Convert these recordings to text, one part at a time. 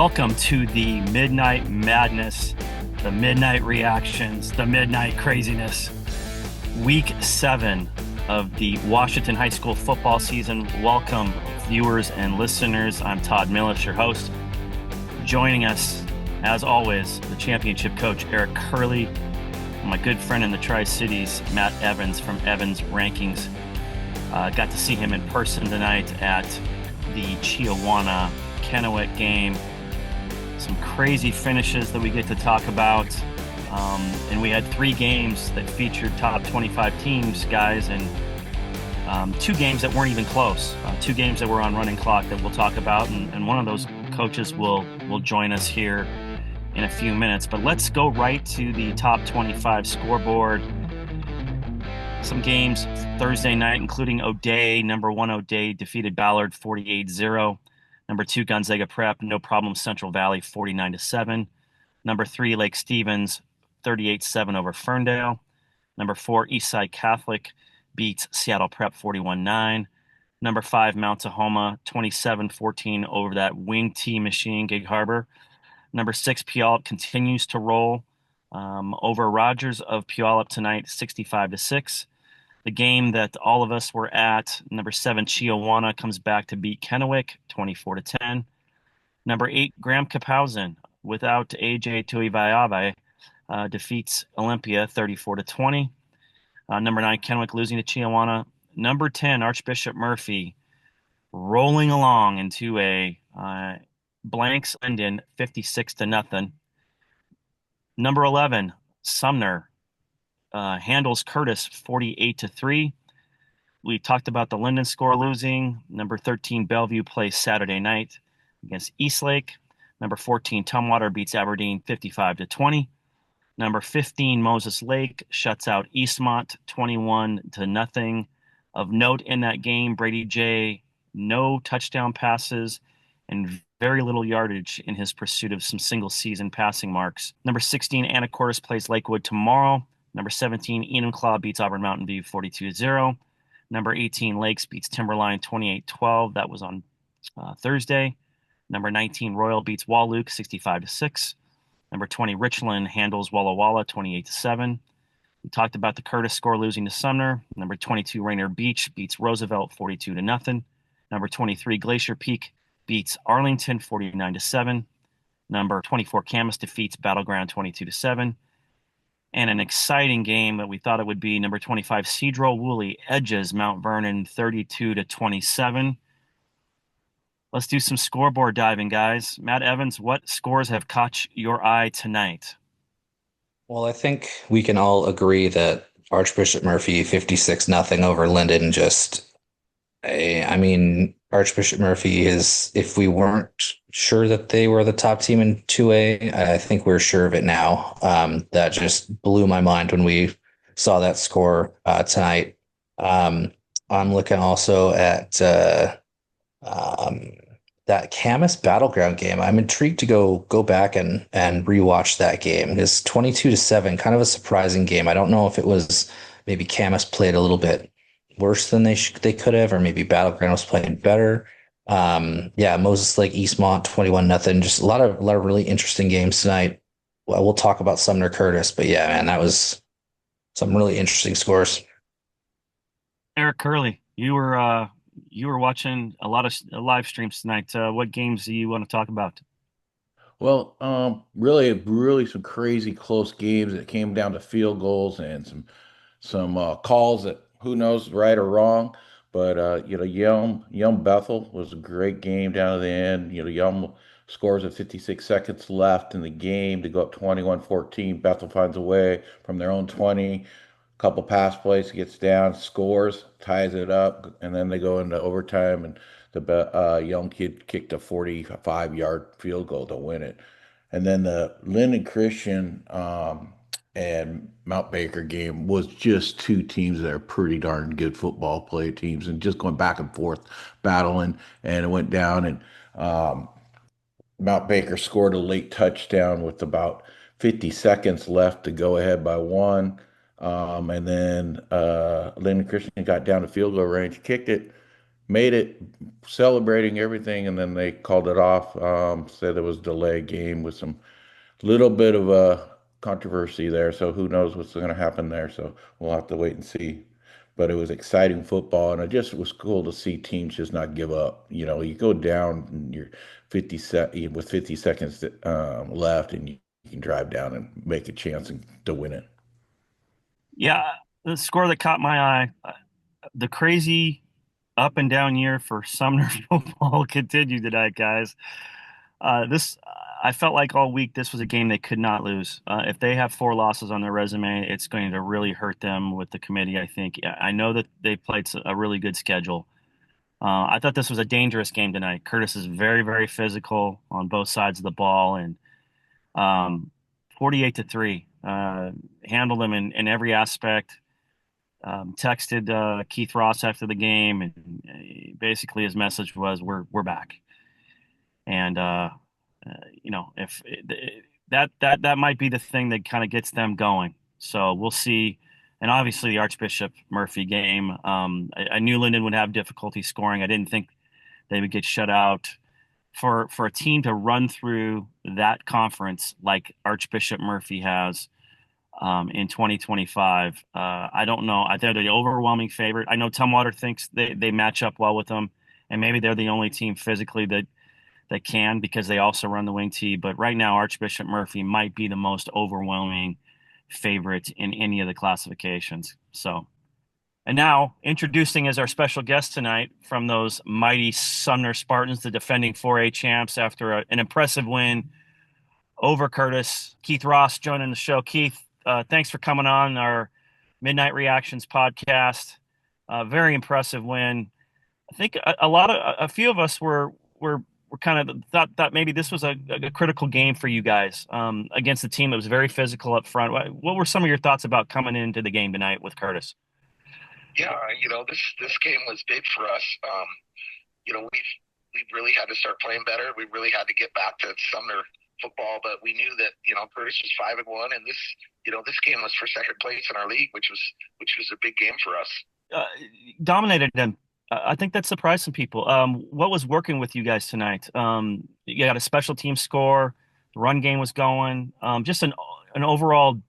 Welcome to the Midnight Madness, the Midnight Reactions, the Midnight Craziness. Week 7 of the Washington High School football season. Welcome, viewers and listeners. I'm Todd Milles, your host. Joining us, as always, the championship coach, Eric Kurle, and my good friend in the Tri-Cities, Matt Evans from Evans Rankings. Got to see him in person tonight at the Chiawana-Kennewick game. Some crazy finishes that we get to talk about. And we had 3 games that featured top 25 teams, guys, and 2 games that weren't even close. 2 games that were on running clock that we'll talk about. And one of those coaches will join us here in a few minutes. But let's go right to the top 25 scoreboard. Some games Thursday night, including O'Dea. Number 1 O'Dea defeated Ballard 48-0. Number 2 Gonzaga Prep, no problem, Central Valley 49-7. Number 3 Lake Stevens 38-7 over Ferndale. Number 4 Eastside Catholic beats Seattle Prep 41-9. Number 5 Mount Tahoma 27-14 over that wing T machine, Gig Harbor. Number 6 Puyallup continues to roll over Rogers of Puyallup tonight 65-6. The game that all of us were at, number 7 Chiawana comes back to beat Kennewick 24-10. Number 8 Graham Kapowsen without AJ Tuivasa defeats Olympia 34-20. Number 9 Kennewick losing to Chiawana. Number 10 Archbishop Murphy rolling along into a blanks Linden 56-0. Number 11 Sumner handles Curtis 48-3. We talked about the Linden score losing. Number 13 Bellevue plays Saturday night against Eastlake. Number 14 Tumwater beats Aberdeen 55-20. Number 15 Moses Lake shuts out Eastmont 21-0. Of note in that game, Brady J, no touchdown passes and very little yardage in his pursuit of some single season passing marks. Number 16 Anacortes plays Lakewood tomorrow. Number 17, Enumclaw beats Auburn Mountain View 42-0. Number 18, Lakes beats Timberline 28-12. That was on Thursday. Number 19, Royal beats Walluk 65-6. Number 20, Richland handles Walla Walla 28-7. We talked about the Curtis score losing to Sumner. Number 22, Rainier Beach beats Roosevelt 42-0. Number 23, Glacier Peak beats Arlington 49-7. Number 24, Camas defeats Battleground 22-7. And an exciting game that we thought it would be, number 25, Cedro Woolley edges Mount Vernon 32-27. Let's do some scoreboard diving, guys. Matt Evans, what scores have caught your eye tonight? Well, I think we can all agree that Archbishop Murphy 56-0 over Linden Archbishop Murphy is, if we weren't sure that they were the top team in 2A, I think we're sure of it now. That just blew my mind when we saw that score tonight. I'm looking also at that Camas Battleground game. I'm intrigued to go back and rewatch that game. It's 22-7, kind of a surprising game. I don't know if it was maybe Camas played a little bit worse than they could have, or maybe Battleground was playing better. Moses Lake Eastmont 21-0. Just a lot of really interesting games tonight. We'll talk about Sumner Curtis, but yeah, man, that was some really interesting scores. Eric Kurle, you were watching a lot of live streams tonight. What games do you want to talk about? Well, really some crazy close games that came down to field goals and some calls that who knows right or wrong. But Yelm Bethel was a great game down to the end. Yelm scores at 56 seconds left in the game to go up 21-14. Bethel finds a way from their own 20. Couple pass plays, gets down, scores, ties it up, and then they go into overtime, and the young kid kicked a 45-yard field goal to win it. And then the Linden Christian and Mount Baker game was just 2 teams that are pretty darn good football play teams, and just going back and forth battling, and it went down, and Mount Baker scored a late touchdown with about 50 seconds left to go ahead by 1. And then Linden Christian got down to field goal range, kicked it, made it, celebrating everything, and then they called it off. Said it was a delayed game with some little bit of a controversy there. So who knows what's going to happen there? So we'll have to wait and see. But it was exciting football, and it just was cool to see teams just not give up. You go down and you're 50 seconds left, and you can drive down and make a chance to win it. Yeah, the score that caught my eye, the crazy up and down year for Sumner football continued tonight, guys. This I felt like all week this was a game they could not lose. If they have 4 losses on their resume, it's going to really hurt them with the committee, I think. I know that they played a really good schedule. I thought this was a dangerous game tonight. Curtis is very, very physical on both sides of the ball, and 48-3, handled them in every aspect. Texted Keith Ross after the game, and basically his message was, "We're back." And if that might be the thing that kind of gets them going. So we'll see. And obviously the Archbishop Murphy game, I knew Linden would have difficulty scoring. I didn't think they would get shut out. For a team to run through that conference like Archbishop Murphy has in 2025, I don't know. They're the overwhelming favorite. I know Tumwater thinks they match up well with them, and maybe they're the only team physically that can, because they also run the wing tee. But right now, Archbishop Murphy might be the most overwhelming favorite in any of the classifications. So, and now introducing as our special guest tonight from those mighty Sumner Spartans, the defending 4A champs after an impressive win over Curtis, Keith Ross joining the show. Keith, thanks for coming on our Midnight Reactions podcast. Very impressive win. I think a few of us were kind of thought maybe this was a critical game for you guys against a team that was very physical up front. What were some of your thoughts about coming into the game tonight with Curtis? Yeah, this game was big for us. We really had to start playing better. We really had to get back to Sumner football, but we knew that Curtis was 5-1, and this game was for second place in our league, which was a big game for us. Dominated them. I think that surprised some people. What was working with you guys tonight? You got a special team score. The run game was going. Just an overall.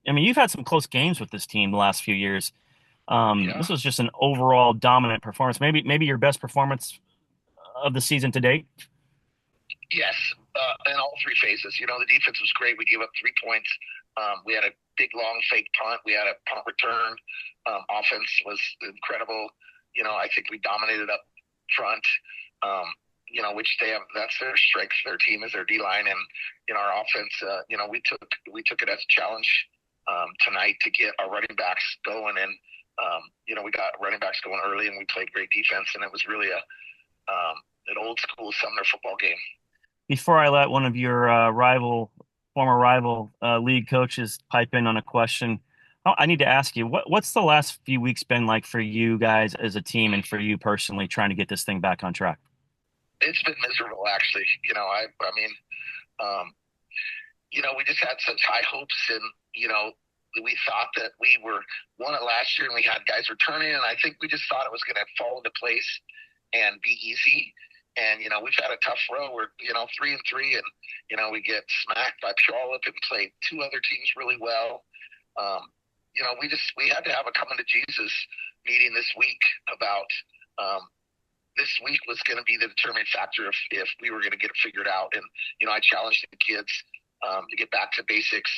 I mean, you've had some close games with this team the last few years. This was just an overall dominant performance. Maybe your best performance of the season to date. Yes, in all 3 phases. The defense was great. We gave up 3 points. We had a big long fake punt. We had a punt return. Offense was incredible. I think we dominated up front. Which they have. That's their strength. Their team is their D line, and our offense. We took it as a challenge tonight to get our running backs going, and we got running backs going early, and we played great defense, and it was really an old school Sumner football game. Before I let one of your former rival league coaches pipe in on a question, I need to ask you, what's the last few weeks been like for you guys as a team and for you personally trying to get this thing back on track? It's been miserable, actually. We just had such high hopes, and we thought that we won it last year, and we had guys returning, and I think we just thought it was going to fall into place and be easy. And we've had a tough row. We're 3-3, and we get smacked by Puyallup and played 2 other teams really well. We had to have a coming to Jesus meeting this week about this week was going to be the determining factor if we were going to get it figured out. And I challenged the kids to get back to basics.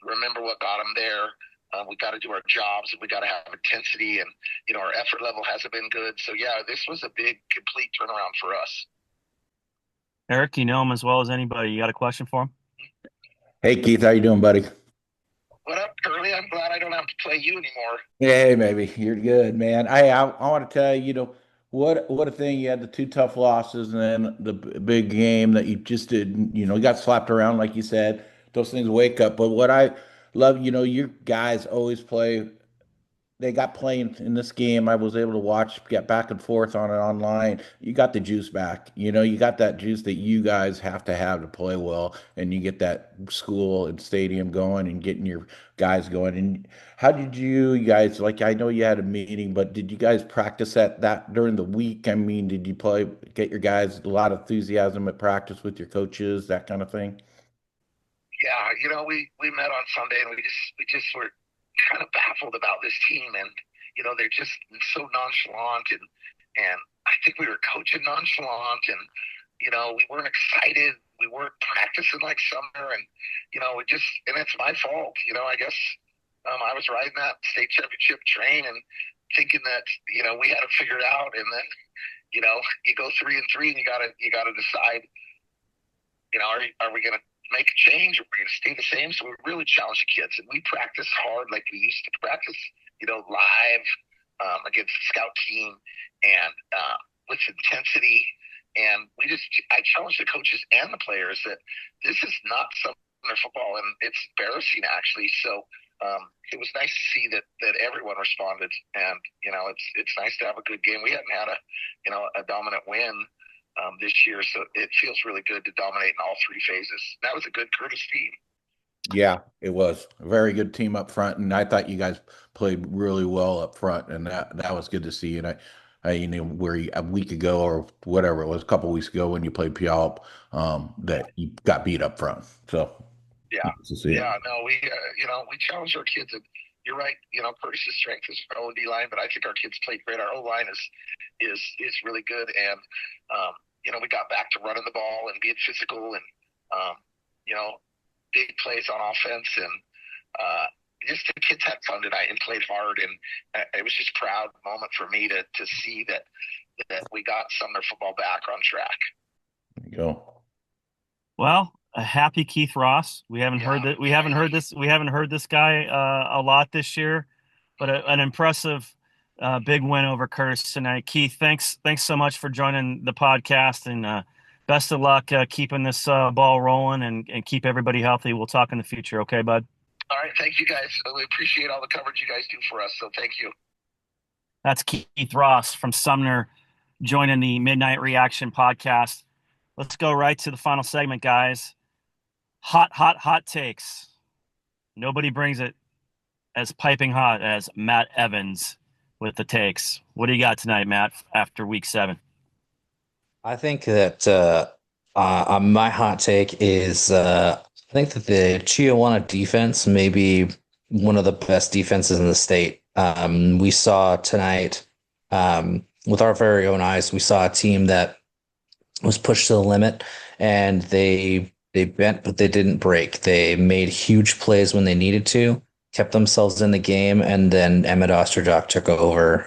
Remember what got them there. We got to do our jobs, and we got to have intensity, and our effort level hasn't been good. So yeah, this was a big, complete turnaround for us. Eric, you know him as well as anybody. You got a question for him? Hey, Keith, how you doing, buddy? What up, Kurle? I'm glad I don't have to play you anymore. Hey, maybe you're good, man. I want to tell you, what a thing. You had the 2 tough losses, and then the big game that you just did. You got slapped around, like you said. Those things wake up. But what I love, your guys always play they got playing in this game. I was able to watch, get back and forth on it online. You got the juice back. You got that juice that you guys have to play well, and you get that school and stadium going and getting your guys going. And how did you guys, like, I know you had a meeting, but did you guys practice that during the week? I mean, did you get your guys a lot of enthusiasm at practice with your coaches, that kind of thing? Yeah, we met on Sunday and we just were kind of baffled about this team, and they're just so nonchalant, and I think we were coaching nonchalant, and we weren't excited, we weren't practicing like Sumner, and and it's my fault, I guess. I was riding that state championship train and thinking that we had it figured out, and then you go 3-3 and you gotta decide, are we gonna make a change, or we're going to stay the same. So we really challenge the kids, and we practice hard like we used to practice, live against the scout team, and with intensity. And I challenge the coaches and the players that this is not Sumner football, and it's embarrassing actually. So it was nice to see that everyone responded, and it's nice to have a good game. We hadn't had a dominant win this year, so it feels really good to dominate in all three phases. That was a good Curtis team. Yeah, it was a very good team up front, and I thought you guys played really well up front, and that was good to see. And where a week ago or whatever it was, a couple weeks ago when you played Puyallup, that you got beat up front. So yeah, nice to see it. No, we challenge our kids, and you're right. Curtis's strength is our O&D line, but I think our kids played great. Our O-line is really good, and we got back to running the ball and being physical, and big plays on offense, and just the kids had fun tonight and played hard, and it was just a proud moment for me to see that we got Sumner football back on track. There you go. Well, a happy Keith Ross. We haven't heard that. We haven't heard this. We haven't heard this guy a lot this year, but an impressive big win over Curtis tonight. Keith, thanks so much for joining the podcast, and best of luck keeping this ball rolling and keep everybody healthy. We'll talk in the future. Okay, bud? All right. Thank you, guys. We appreciate all the coverage you guys do for us, so thank you. That's Keith Ross from Sumner joining the Midnight Reaction podcast. Let's go right to the final segment, guys. Hot takes. Nobody brings it as piping hot as Matt Evans with the takes. What do you got tonight, Matt, after week 7? I think that my hot take is I think that the Chiawana defense may be one of the best defenses in the state. We saw tonight with our very own eyes, we saw a team that was pushed to the limit, and they bent, but they didn't break. They made huge plays when they needed to, kept themselves in the game, and then Emmett Osterdock took over,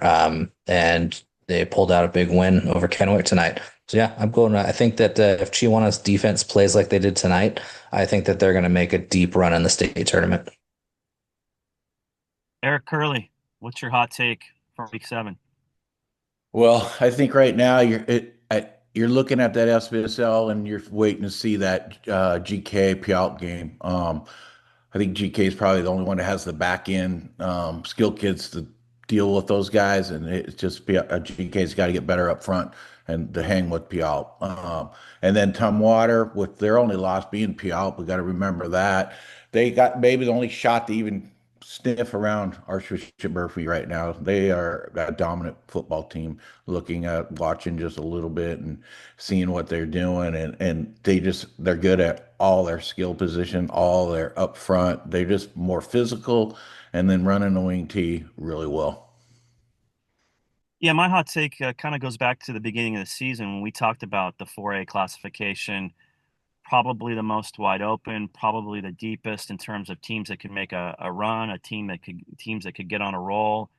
and they pulled out a big win over Kennewick tonight. So yeah, I think that if Chiawana's defense plays like they did tonight, I think that they're going to make a deep run in the state tournament. Eric Kurle, what's your hot take for week 7? Well, I think right now you're looking at that SBSL and you're waiting to see that GK Puyallup game. I think GK is probably the only one that has the back end skill kids to deal with those guys, and it's just GK's got to get better up front and to hang with Puyallup. And then Tumwater, with their only loss being Puyallup, we got to remember that they got maybe the only shot to even sniff around Archbishop Murphy right now. They are a dominant football team. Watching just a little bit and seeing what they're doing, and they're good at all their skill position, all their up front. They're just more physical, and then running the wing tee really well. Yeah, my hot take kind of goes back to the beginning of the season when we talked about the 4A classification. Probably the most wide open, probably the deepest in terms of teams that could make a run, teams that could get on a roll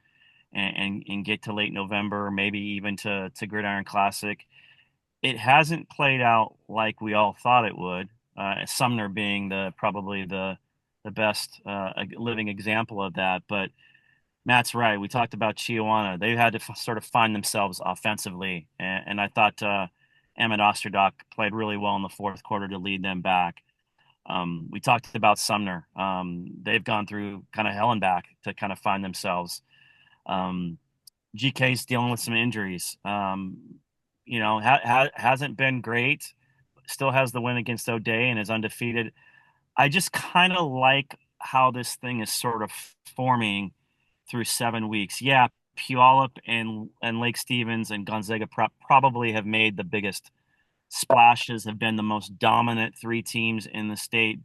and get to late November, maybe even to Gridiron Classic. It hasn't played out like we all thought it would. Sumner being probably the best living example of that. But Matt's right. We talked about Chiawana. They've had to sort of find themselves offensively, and I thought Emmett Osterdock played really well in the fourth quarter to lead them back. We talked about Sumner. They've gone through kind of hell and back to kind of find themselves. GK's dealing with some injuries. Hasn't been great. Still has the win against O'Day and is undefeated. I just kind of like how this thing is sort of forming through 7 weeks. Yeah, Puyallup and Lake Stevens and Gonzaga probably have made the biggest splashes, have been the most dominant three teams in the state.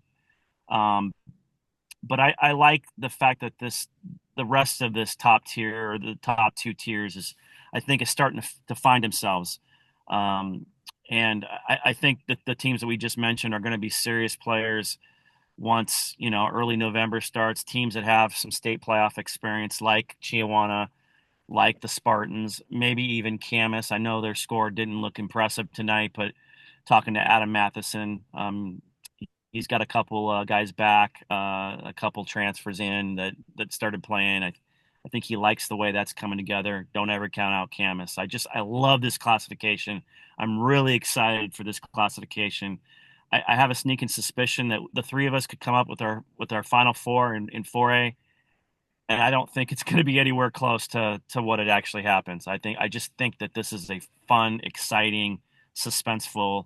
But I like the fact that the rest of this top tier, or the top two tiers, I think is starting to find themselves. And I think that the teams that we just mentioned are going to be serious players once, early November starts. Teams that have some state playoff experience, like Chiawana, like the Spartans, maybe even Camas. I know their score didn't look impressive tonight, but talking to Adam Matheson, he's got a couple guys back, a couple transfers in that started playing. I think he likes the way that's coming together. Don't ever count out Camas. I love this classification. I'm really excited for this classification. I have a sneaking suspicion that the three of us could come up with our final four in 4A, and I don't think it's going to be anywhere close to what it actually happens. I just think that this is a fun, exciting, suspenseful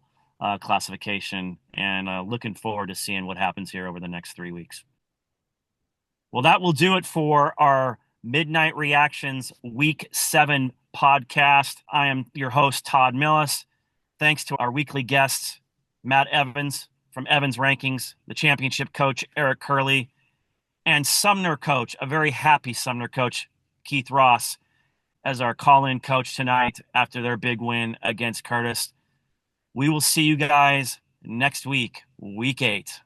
classification, and looking forward to seeing what happens here over the next 3 weeks. Well, that will do it for our Midnight Reactions Week 7 podcast. I am your host, Todd Milles. Thanks to our weekly guests, Matt Evans from Evans Rankings, the championship coach, Eric Kurle, and Sumner coach, a very happy Sumner coach, Keith Ross, as our call-in coach tonight after their big win against Curtis. We will see you guys next week, week 8.